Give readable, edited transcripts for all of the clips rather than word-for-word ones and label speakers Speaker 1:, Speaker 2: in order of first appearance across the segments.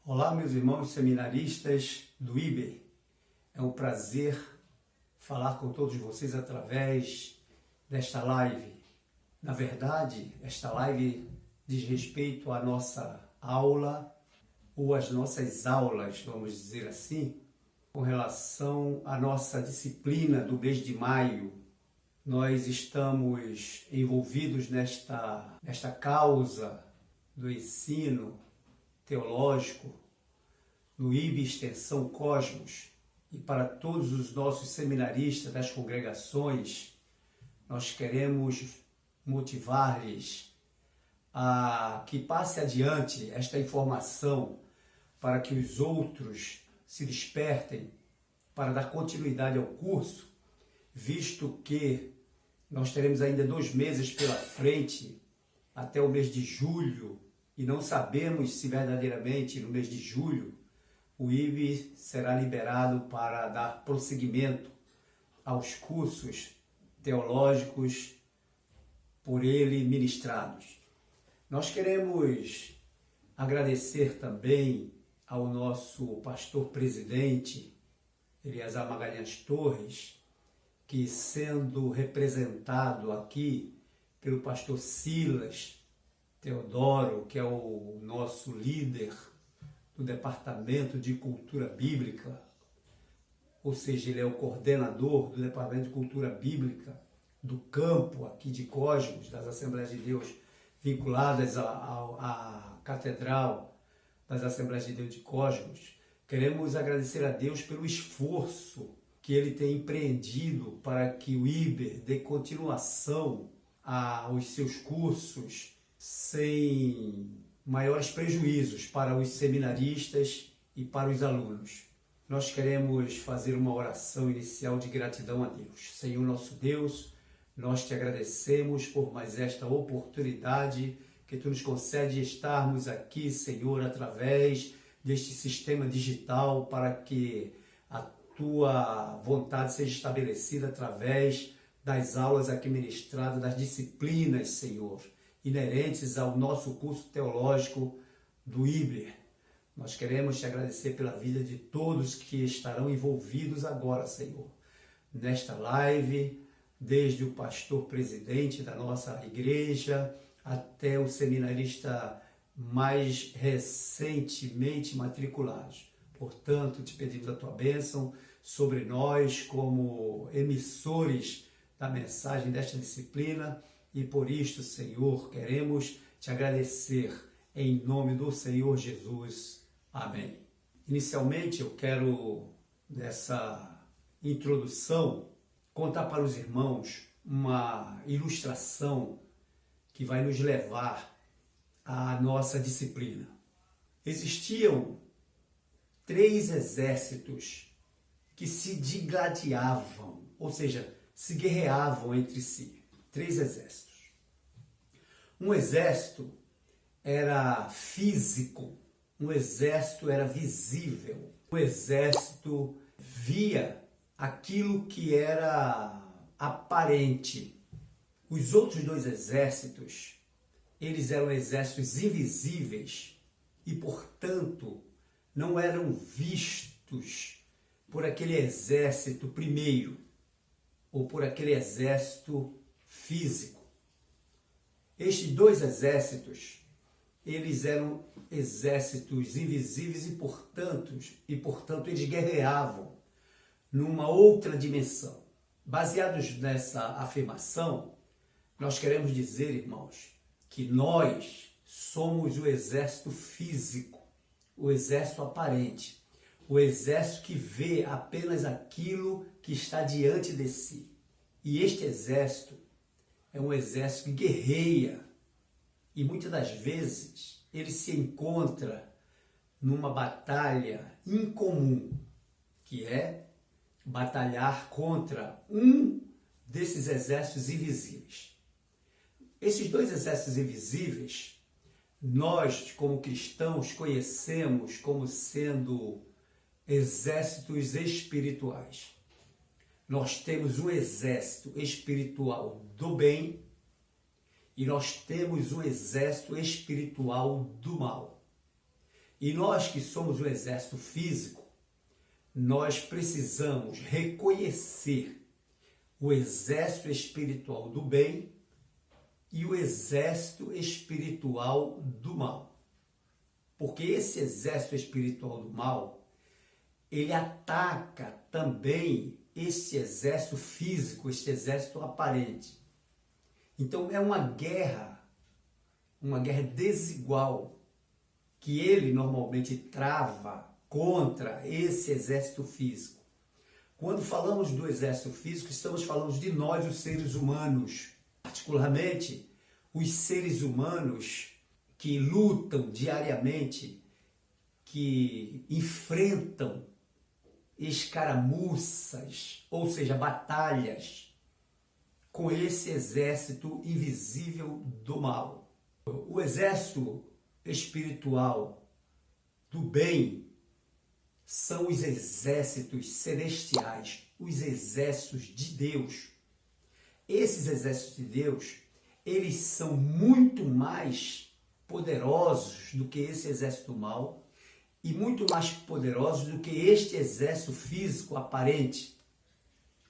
Speaker 1: Olá, meus irmãos seminaristas do IBER. É um prazer falar com todos vocês através desta live. Na verdade, esta live diz respeito à nossa aula ou às nossas aulas, vamos dizer assim, com relação à nossa disciplina do mês de maio. Nós estamos envolvidos nesta causa do ensino teológico no IB Extensão Cosmos, e para todos os nossos seminaristas das congregações, nós queremos motivar-lhes a que passe adiante esta informação para que os outros se despertem para dar continuidade ao curso, visto que nós teremos ainda 2 meses pela frente até o mês de julho, e não sabemos se verdadeiramente no mês de julho o IB será liberado para dar prosseguimento aos cursos teológicos por ele ministrados. Nós queremos agradecer também ao nosso pastor presidente, Eliasar Magalhães Torres, que, sendo representado aqui pelo pastor Silas Teodoro, que é o nosso líder do Departamento de Cultura Bíblica, ou seja, ele é o coordenador do Departamento de Cultura Bíblica do campo aqui de Cosmos, das Assembleias de Deus vinculadas à Catedral das Assembleias de Deus de Cosmos. Queremos agradecer a Deus pelo esforço que ele tem empreendido para que o IBER dê continuação aos seus cursos sem maiores prejuízos para os seminaristas e para os alunos. Nós queremos fazer uma oração inicial de gratidão a Deus. Senhor nosso Deus, nós te agradecemos por mais esta oportunidade que tu nos concede estarmos aqui, Senhor, através deste sistema digital, para que a tua vontade seja estabelecida através das aulas aqui ministradas, das disciplinas, Senhor, inerentes ao nosso curso teológico do IBER. Nós queremos te agradecer pela vida de todos que estarão envolvidos agora, Senhor, nesta live, desde o pastor presidente da nossa igreja até o seminarista mais recentemente matriculados. Portanto, te pedimos a tua bênção sobre nós como emissores da mensagem desta disciplina, e por isto, Senhor, queremos te agradecer em nome do Senhor Jesus. Amém. Inicialmente, eu quero, nessa introdução, contar para os irmãos uma ilustração que vai nos levar à nossa disciplina. Existiam 3 exércitos que se digladiavam, ou seja, se guerreavam entre si. 3 exércitos. Um exército era físico, um exército era visível, um exército via aquilo que era aparente. Os outros 2 exércitos, eles eram exércitos invisíveis e, portanto, não eram vistos por aquele exército primeiro ou por aquele exército físico. Estes 2 exércitos, eles eram exércitos invisíveis e portanto eles guerreavam numa outra dimensão. Baseados nessa afirmação, nós queremos dizer, irmãos, que nós somos o exército físico, o exército aparente, o exército que vê apenas aquilo que está diante de si. E este exército é um exército que guerreia, e muitas das vezes ele se encontra numa batalha incomum, que é batalhar contra um desses exércitos invisíveis. Esses 2 exércitos invisíveis, nós, como cristãos, conhecemos como sendo exércitos espirituais. Nós temos um exército espiritual do bem e nós temos um exército espiritual do mal. E nós que somos o exército físico, nós precisamos reconhecer o exército espiritual do bem e o exército espiritual do mal. Porque esse exército espiritual do mal, ele ataca também esse exército físico, esse exército aparente. Então é uma guerra desigual que ele normalmente trava contra esse exército físico. Quando falamos do exército físico, estamos falando de nós, os seres humanos, particularmente os seres humanos que lutam diariamente, que enfrentam escaramuças, ou seja, batalhas com esse exército invisível do mal. O exército espiritual do bem são os exércitos celestiais, os exércitos de Deus. Esses exércitos de Deus, eles são muito mais poderosos do que esse exército do mal e muito mais poderosos do que este exército físico aparente.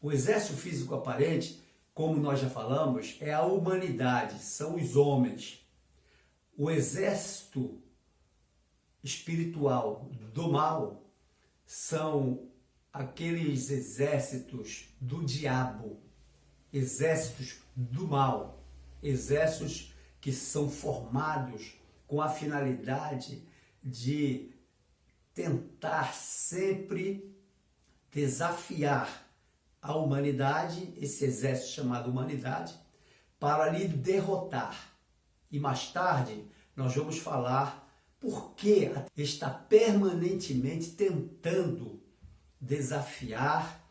Speaker 1: O exército físico aparente, como nós já falamos, é a humanidade, são os homens. O exército espiritual do mal são aqueles exércitos do diabo, exércitos do mal, exércitos que são formados com a finalidade de tentar sempre desafiar a humanidade, esse exército chamado humanidade, para lhe derrotar. E mais tarde nós vamos falar por que está permanentemente tentando desafiar,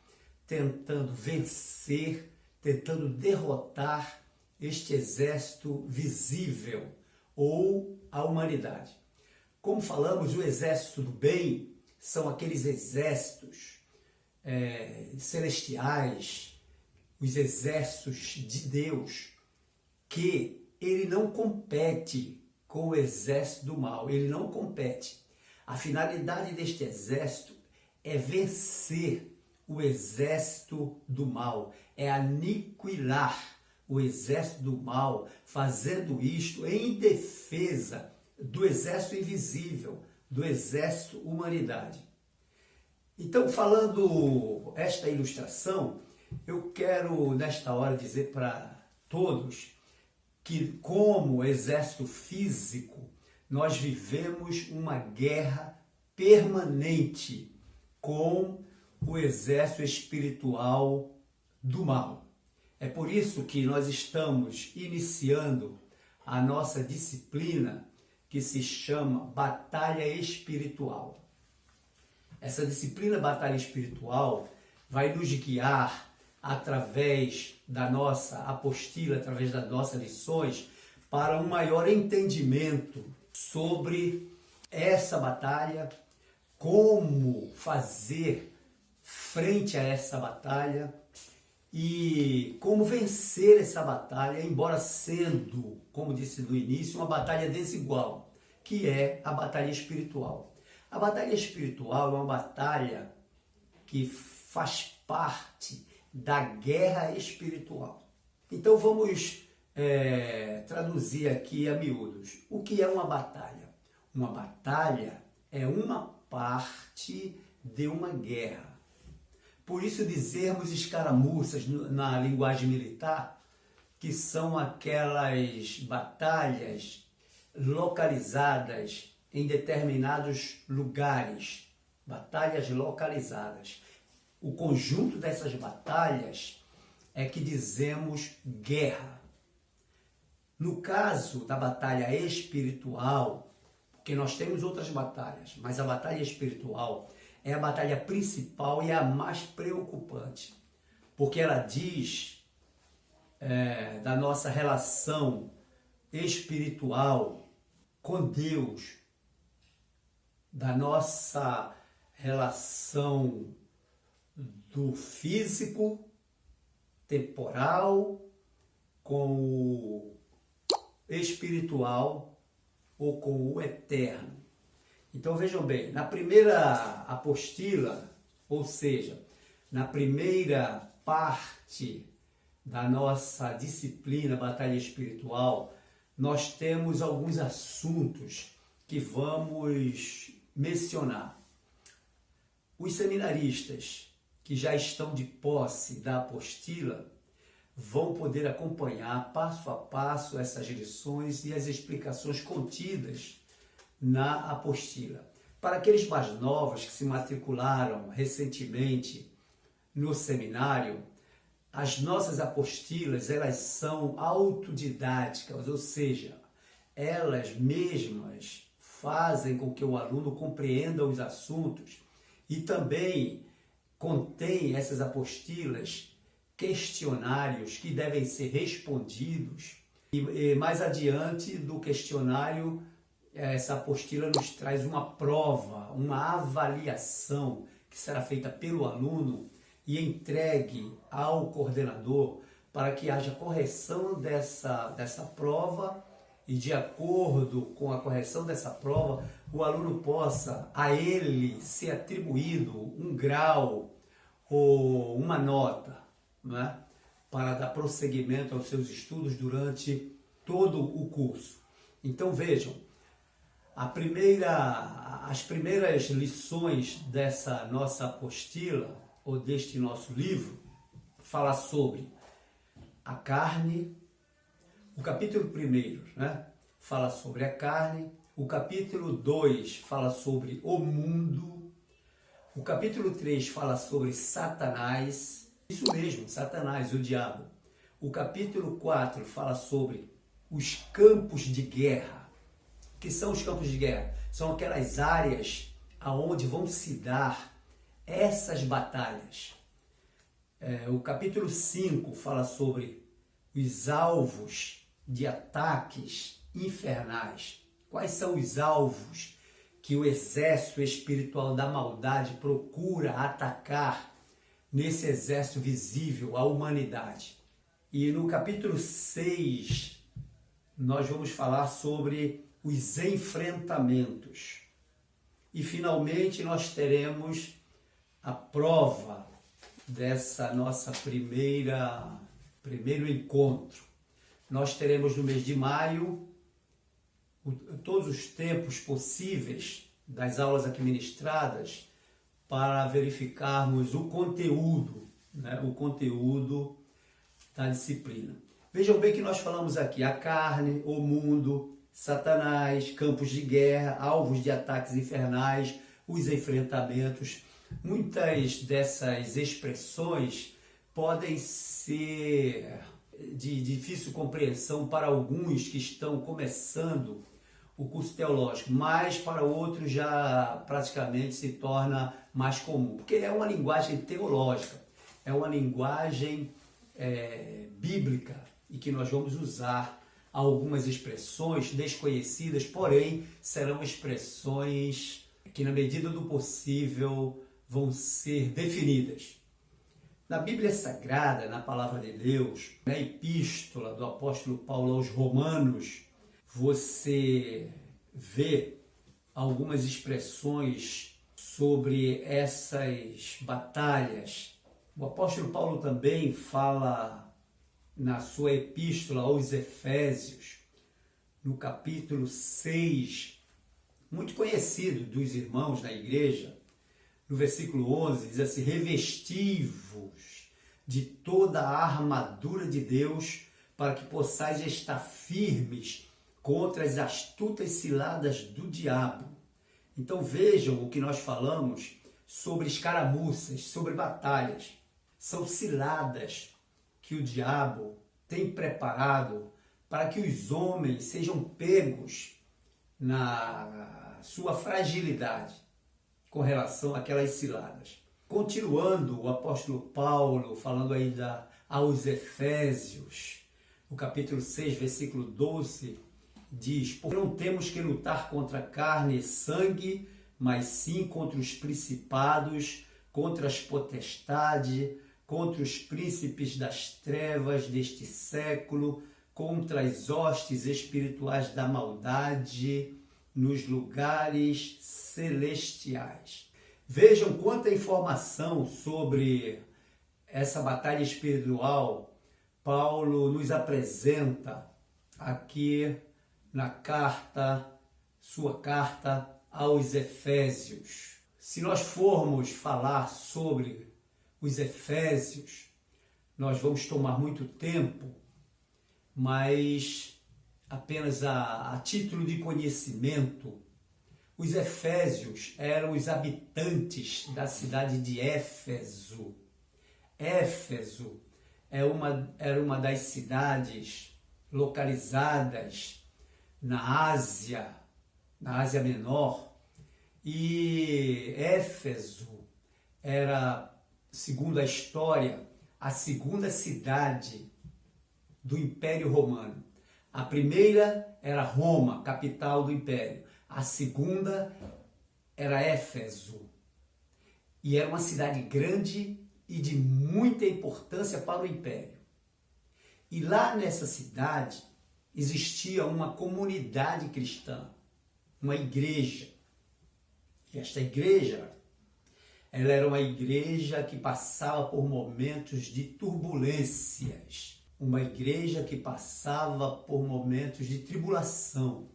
Speaker 1: tentando vencer, tentando derrotar este exército visível ou a humanidade. Como falamos, o exército do bem são aqueles exércitos celestiais, os exércitos de Deus, que ele não compete com o exército do mal, ele não compete. A finalidade deste exército é vencer o exército do mal, é aniquilar o exército do mal, fazendo isto em defesa do exército invisível, do exército humanidade. Então, falando esta ilustração, eu quero nesta hora dizer para todos que, como exército físico, nós vivemos uma guerra permanente com o exército espiritual do mal. É por isso que nós estamos iniciando a nossa disciplina que se chama Batalha Espiritual. Essa disciplina Batalha Espiritual vai nos guiar através da nossa apostila, através das nossas lições, para um maior entendimento sobre essa batalha, como fazer frente a essa batalha e como vencer essa batalha, embora sendo, como disse no início, uma batalha desigual, que é a batalha espiritual. A batalha espiritual é uma batalha que faz parte da guerra espiritual. Então vamos traduzir aqui a miúdos. O que é uma batalha? Uma batalha é uma parte de uma guerra. Por isso dizermos escaramuças na linguagem militar, que são aquelas batalhas localizadas em determinados lugares, batalhas localizadas. O conjunto dessas batalhas é que dizemos guerra. No caso da batalha espiritual, porque nós temos outras batalhas, mas a batalha espiritual é a batalha principal e a mais preocupante, porque ela diz da nossa relação espiritual com Deus, da nossa relação do físico, temporal, com o espiritual ou com o eterno. Então vejam bem, na primeira apostila, ou seja, na primeira parte da nossa disciplina Batalha Espiritual, nós temos alguns assuntos que vamos mencionar. Os seminaristas que já estão de posse da apostila vão poder acompanhar passo a passo essas lições e as explicações contidas na apostila. Para aqueles mais novos que se matricularam recentemente no seminário, as nossas apostilas, elas são autodidáticas, ou seja, elas mesmas fazem com que o aluno compreenda os assuntos e também contém essas apostilas questionários que devem ser respondidos e mais adiante do questionário, essa apostila nos traz uma prova, uma avaliação que será feita pelo aluno e entregue ao coordenador para que haja correção dessa prova e de acordo com a correção dessa prova, o aluno possa a ele ser atribuído um grau ou uma nota, né, para dar prosseguimento aos seus estudos durante todo o curso. Então vejam, as primeiras lições dessa nossa apostila, ou deste nosso livro, fala sobre a carne. O capítulo 1, né, fala sobre a carne. O capítulo 2 fala sobre o mundo. O capítulo 3 fala sobre Satanás. Isso mesmo, Satanás, o diabo. O capítulo 4 fala sobre os campos de guerra. O que são os campos de guerra? São aquelas áreas aonde vão se dar essas batalhas. O capítulo 5 fala sobre os alvos de ataques infernais. Quais são os alvos que o exército espiritual da maldade procura atacar nesse exército visível, a humanidade? E no capítulo 6, nós vamos falar sobre os enfrentamentos. E finalmente nós teremos a prova dessa nossa primeiro encontro. Nós teremos no mês de maio todos os tempos possíveis das aulas aqui ministradas para verificarmos o conteúdo, né, o conteúdo da disciplina. Vejam bem que nós falamos aqui a carne, o mundo, Satanás, campos de guerra, alvos de ataques infernais, os enfrentamentos. Muitas dessas expressões podem ser de difícil compreensão para alguns que estão começando o curso teológico, mas para outros já praticamente se torna mais comum, porque é uma linguagem teológica, é uma linguagem bíblica e que nós vamos usar algumas expressões desconhecidas, porém serão expressões que na medida do possível vão ser definidas. Na Bíblia Sagrada, na Palavra de Deus, na Epístola do apóstolo Paulo aos Romanos, você vê algumas expressões sobre essas batalhas. O apóstolo Paulo também fala na sua Epístola aos Efésios, no capítulo 6, muito conhecido dos irmãos da igreja, no versículo 11, diz assim: revesti-vos de toda a armadura de Deus, para que possais estar firmes contra as astutas ciladas do diabo. Então vejam o que nós falamos sobre escaramuças, sobre batalhas. São ciladas que o diabo tem preparado para que os homens sejam pegos na sua fragilidade com relação àquelas ciladas. Continuando, o apóstolo Paulo, falando aí aos Efésios, no capítulo 6, versículo 12, diz: porque não temos que lutar contra carne e sangue, mas sim contra os principados, contra as potestades, contra os príncipes das trevas deste século, contra as hostes espirituais da maldade nos lugares celestiais. Vejam quanta informação sobre essa batalha espiritual Paulo nos apresenta aqui na sua carta aos Efésios. Se nós formos falar sobre os Efésios, nós vamos tomar muito tempo, mas apenas a título de conhecimento, os Efésios eram os habitantes da cidade de Éfeso. Éfeso era uma das cidades localizadas na Ásia Menor, e Éfeso era, segundo a história, a segunda cidade do Império Romano. A primeira era Roma, capital do Império. A segunda era Éfeso. E era uma cidade grande e de muita importância para o Império. E lá nessa cidade existia uma comunidade cristã, uma igreja. E esta igreja, ela era uma igreja que passava por momentos de turbulências, uma igreja que passava por momentos de tribulação.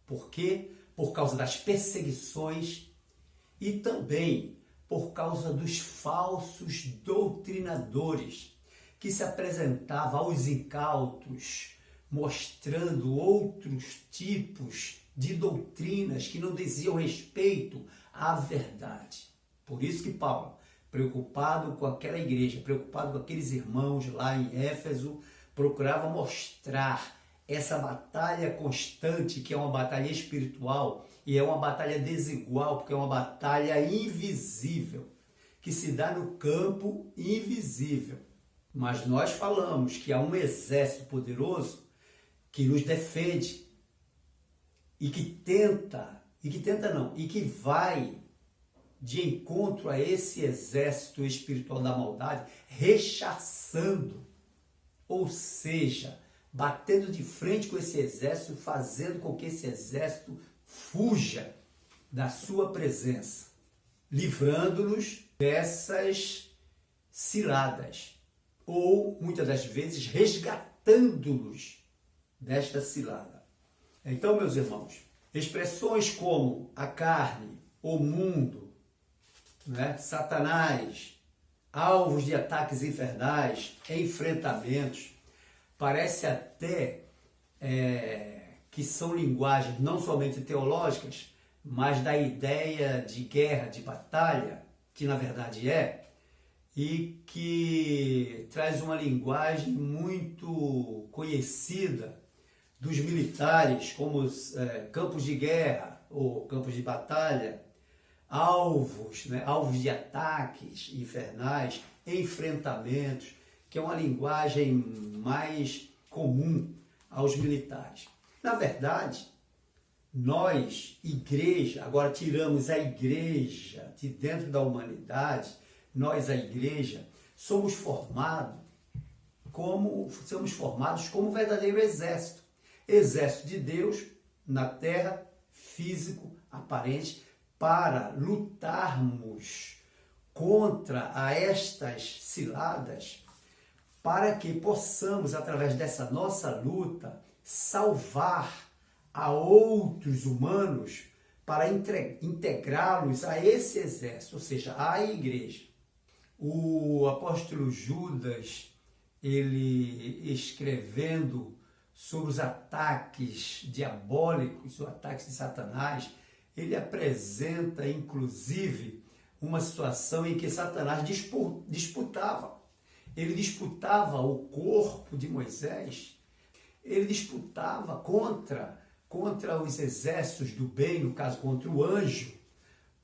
Speaker 1: Por quê? Por causa das perseguições e também por causa dos falsos doutrinadores que se apresentavam aos incautos, mostrando outros tipos de doutrinas que não diziam respeito à verdade. Por isso que Paulo, preocupado com aquela igreja, preocupado com aqueles irmãos lá em Éfeso, procurava mostrar essa batalha constante, que é uma batalha espiritual e é uma batalha desigual, porque é uma batalha invisível, que se dá no campo invisível. Mas nós falamos que há um exército poderoso que nos defende e que vai de encontro a esse exército espiritual da maldade, rechaçando, ou seja, batendo de frente com esse exército, fazendo com que esse exército fuja da sua presença, livrando-nos dessas ciladas, ou muitas das vezes resgatando-nos desta cilada. Então, meus irmãos, expressões como a carne, o mundo, Satanás, alvos de ataques infernais, enfrentamentos, parece até que são linguagens não somente teológicas, mas da ideia de guerra, de batalha, que na verdade e que traz uma linguagem muito conhecida dos militares, como os campos de guerra ou campos de batalha, alvos de ataques infernais, enfrentamentos, que é uma linguagem mais comum aos militares. Na verdade, nós, igreja, agora tiramos a igreja de dentro da humanidade, nós, a igreja, somos formados como um verdadeiro exército. Exército de Deus na terra, físico, aparente, para lutarmos contra estas ciladas, para que possamos, através dessa nossa luta, salvar a outros humanos para integrá-los a esse exército, ou seja, à igreja. O apóstolo Judas, ele escrevendo sobre os ataques diabólicos, os ataques de Satanás, ele apresenta, inclusive, uma situação em que Satanás disputava. Ele disputava o corpo de Moisés, ele disputava contra os exércitos do bem, no caso, contra o anjo,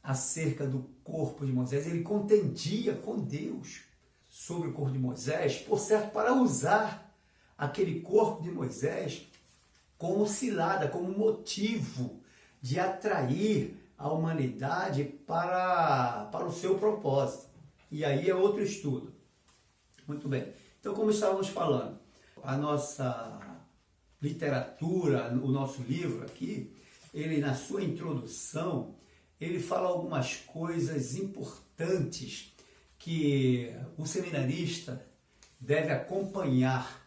Speaker 1: acerca do corpo de Moisés. Ele contendia com Deus sobre o corpo de Moisés, por certo, para usar aquele corpo de Moisés como cilada, como motivo de atrair a humanidade para o seu propósito. E aí é outro estudo. Muito bem. Então, como estávamos falando, a nossa literatura, o nosso livro aqui, ele na sua introdução, ele fala algumas coisas importantes que o seminarista deve acompanhar,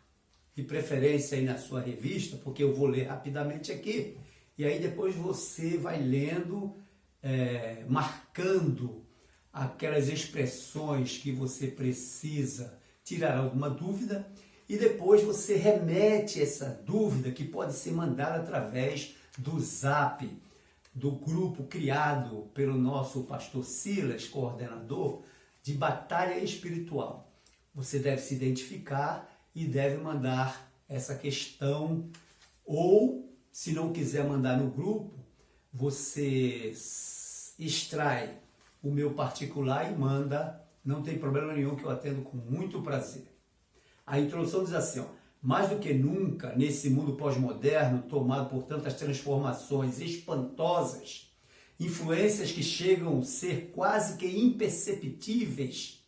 Speaker 1: de preferência aí na sua revista, porque eu vou ler rapidamente aqui, e aí depois você vai lendo, marcando aquelas expressões que você precisa tirar alguma dúvida, e depois você remete essa dúvida, que pode ser mandada através do Zap, do grupo criado pelo nosso pastor Silas, coordenador de Batalha Espiritual. Você deve se identificar e deve mandar essa questão, ou, se não quiser mandar no grupo, você extrai o meu particular e manda, não tem problema nenhum, que eu atendo com muito prazer. A introdução diz assim, ó: mais do que nunca, nesse mundo pós-moderno, tomado por tantas transformações espantosas, influências que chegam a ser quase que imperceptíveis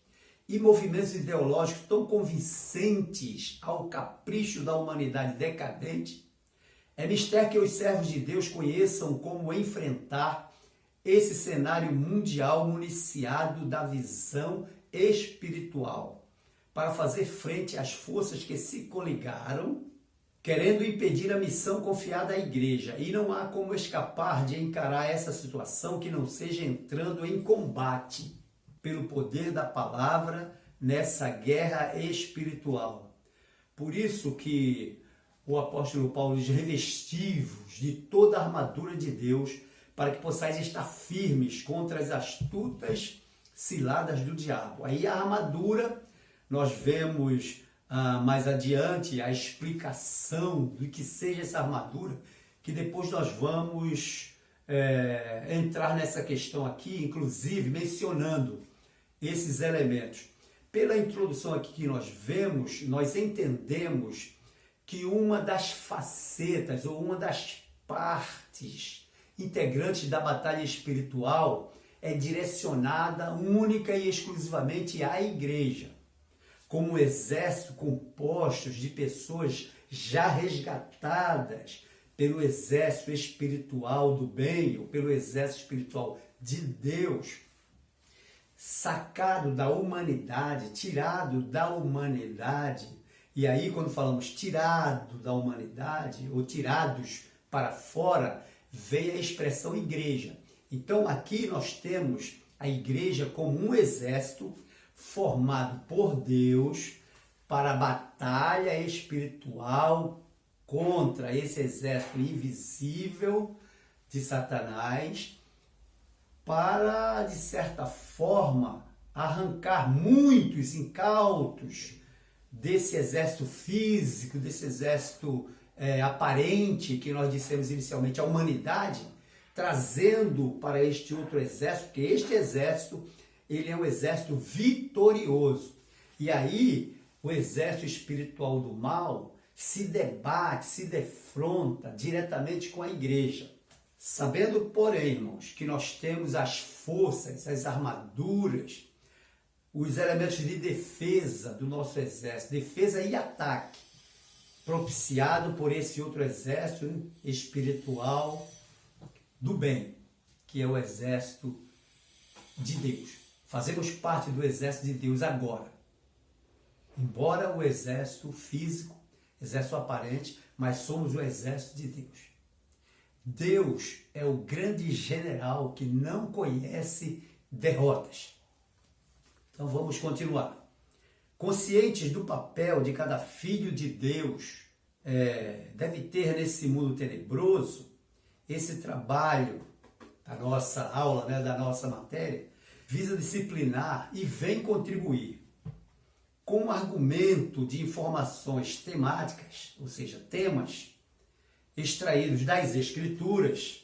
Speaker 1: e movimentos ideológicos tão convincentes ao capricho da humanidade decadente, é mistério que os servos de Deus conheçam como enfrentar esse cenário mundial municiado da visão espiritual, para fazer frente às forças que se coligaram, querendo impedir a missão confiada à igreja. E não há como escapar de encarar essa situação que não seja entrando em combate pelo poder da palavra nessa guerra espiritual. Por isso que o apóstolo Paulo diz: revesti-vos de toda a armadura de Deus, para que possais estar firmes contra as astutas ciladas do diabo. Aí a armadura, nós vemos mais adiante a explicação do que seja essa armadura, que depois nós vamos entrar nessa questão aqui, inclusive mencionando esses elementos. Pela introdução aqui que nós vemos, nós entendemos que uma das facetas ou uma das partes integrantes da batalha espiritual é direcionada única e exclusivamente à igreja, como um exército composto de pessoas já resgatadas pelo exército espiritual do bem, ou pelo exército espiritual de Deus, sacado da humanidade, tirado da humanidade. E aí, quando falamos tirado da humanidade, ou tirados para fora, vem a expressão igreja. Então, aqui nós temos a igreja como um exército formado por Deus para a batalha espiritual contra esse exército invisível de Satanás, para, de certa forma, arrancar muitos incautos desse exército físico, desse exército aparente, que nós dissemos inicialmente, a humanidade, trazendo para este outro exército, porque este exército, ele é um exército vitorioso. E aí, o exército espiritual do mal se debate, se defronta diretamente com a igreja. Sabendo, porém, irmãos, que nós temos as forças, as armaduras, os elementos de defesa do nosso exército, defesa e ataque, propiciado por esse outro exército espiritual do bem, que é o exército de Deus. Fazemos parte do exército de Deus agora. Embora o exército físico, exército aparente, mas somos o exército de Deus. Deus é o grande general que não conhece derrotas. Então vamos continuar. Conscientes do papel de cada filho de Deus, deve ter nesse mundo tenebroso, esse trabalho da nossa aula, da nossa matéria, visa disciplinar e vem contribuir com um argumento de informações temáticas, ou seja, temas extraídos das Escrituras,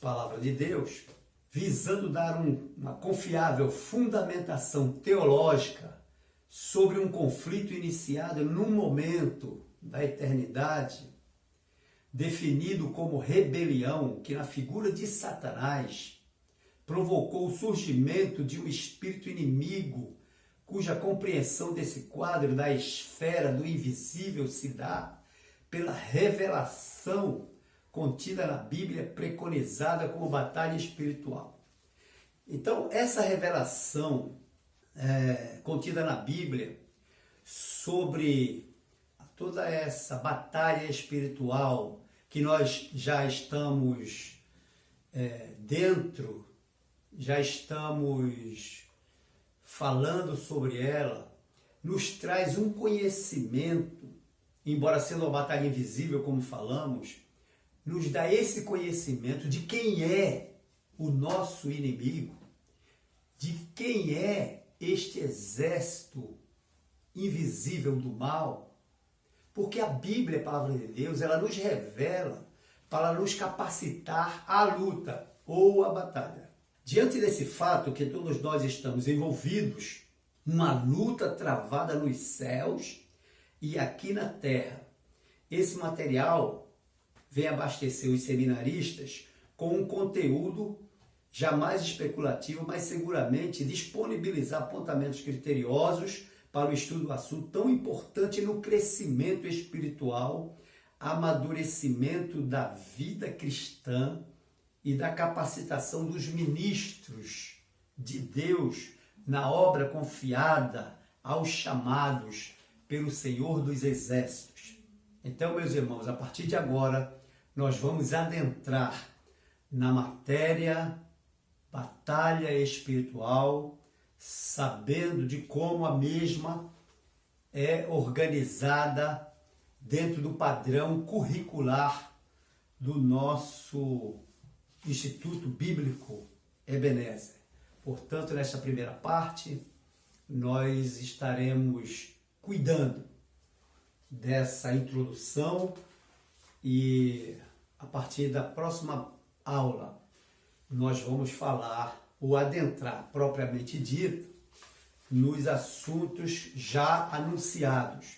Speaker 1: Palavra de Deus, visando dar uma confiável fundamentação teológica sobre um conflito iniciado num momento da eternidade, definido como rebelião, que na figura de Satanás provocou o surgimento de um espírito inimigo, cuja compreensão desse quadro da esfera do invisível se dá pela revelação contida na Bíblia, preconizada como batalha espiritual. Então, essa revelação contida na Bíblia sobre toda essa batalha espiritual que nós já estamos dentro, já estamos falando sobre ela, nos traz um conhecimento, embora sendo uma batalha invisível, como falamos, nos dá esse conhecimento de quem é o nosso inimigo, de quem é este exército invisível do mal, porque a Bíblia, a palavra de Deus, ela nos revela para nos capacitar à luta ou à batalha. Diante desse fato que todos nós estamos envolvidos, uma luta travada nos céus e aqui na terra, esse material vem abastecer os seminaristas com um conteúdo jamais especulativo, mas seguramente disponibilizar apontamentos criteriosos para o estudo do assunto tão importante no crescimento espiritual, amadurecimento da vida cristã e da capacitação dos ministros de Deus na obra confiada aos chamados pelo Senhor dos Exércitos. Então, meus irmãos, a partir de agora, nós vamos adentrar na matéria batalha espiritual, sabendo de como a mesma é organizada dentro do padrão curricular do nosso Instituto Bíblico Ebenezer. Portanto, nesta primeira parte, nós estaremos cuidando dessa introdução e a partir da próxima aula nós vamos falar ou adentrar propriamente dito nos assuntos já anunciados,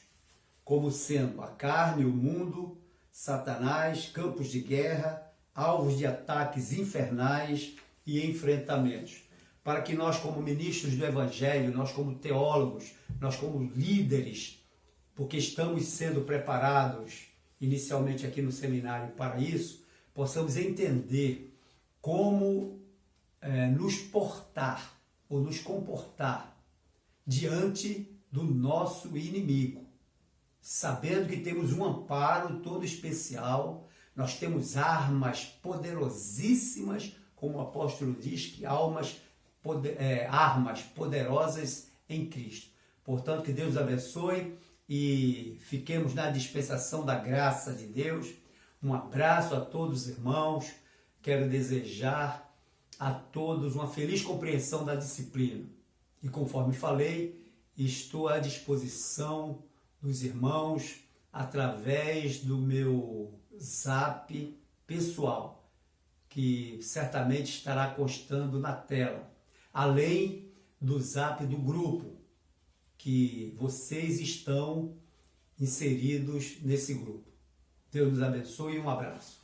Speaker 1: como sendo a carne, o mundo, Satanás, campos de guerra, alvos de ataques infernais e enfrentamentos. Para que nós, como ministros do Evangelho, nós como teólogos, nós como líderes, porque estamos sendo preparados inicialmente aqui no seminário para isso, possamos entender como nos portar ou nos comportar diante do nosso inimigo, sabendo que temos um amparo todo especial, nós temos armas poderosíssimas, como o apóstolo diz, que armas poderosas em Cristo. Portanto, que Deus abençoe e fiquemos na dispensação da graça de Deus. Um abraço a todos os irmãos, quero desejar a todos uma feliz compreensão da disciplina. E conforme falei, estou à disposição dos irmãos através do meu zap pessoal, que certamente estará constando na tela, além do zap do grupo, que vocês estão inseridos nesse grupo. Deus nos abençoe e um abraço.